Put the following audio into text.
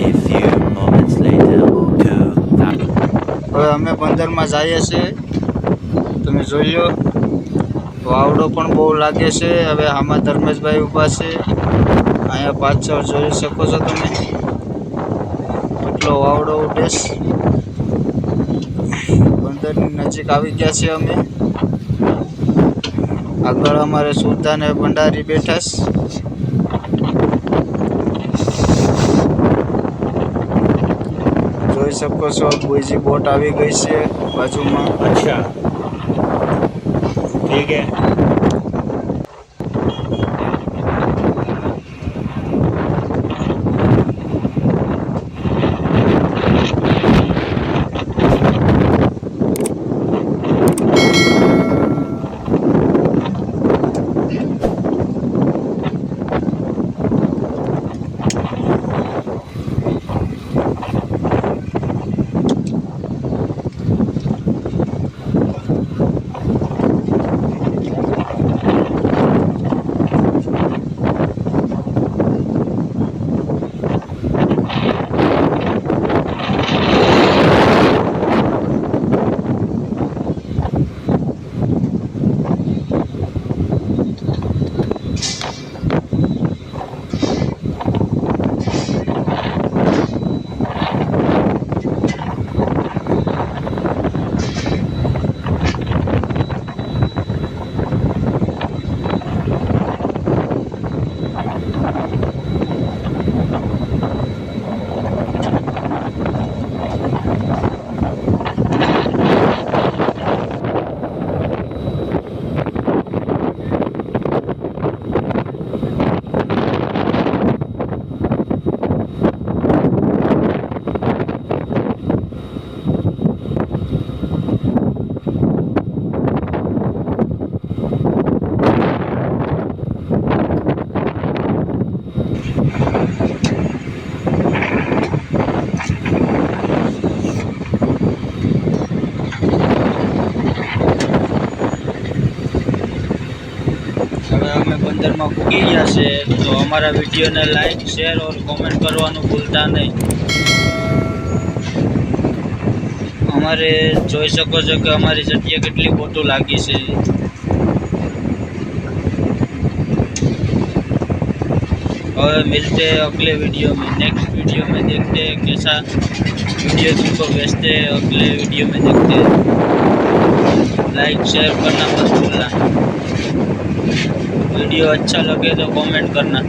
A few moments later, 2,000. હવે અમે બંદરમાં જઈએ છીએ, તમે જોઈ લો. વાવડો પણ બહુ લાગે છે. હવે આમાં ધર્મેશભાઈ ઊભા છે. અહીંયા પાછળ જોઈ શકો છો તમે, કેટલો વાવડો ઉડે છે. બંદરની નજીક આવી ગયા છે અમે. આગળ અમારે સુલતાન ભંડારી બેઠા છે. જોઈ શકો છો બીજી બોટ આવી ગઈ છે બાજુમાં. अच्छा ठीक है. બંદરમાં પૂગી ગયા છે, તો અમારા વિડીયોને લાઈક, શેર और કોમેન્ટ કરવાનું ભૂલતા નહીં. અમારે જોઈ શકો છો કે અમારી જગ્યા કેટલી બોટો લાગી છે. और मिलते हैं अगले वीडियो में. नेक्स्ट वीडियो में देखते हैं कैसा वीडियो तुमको भेजते हैं. अगले वीडियो में देखते हैं. लाइक शेयर करना मत भूलना. वीडियो अच्छा लगे तो कमेंट करना.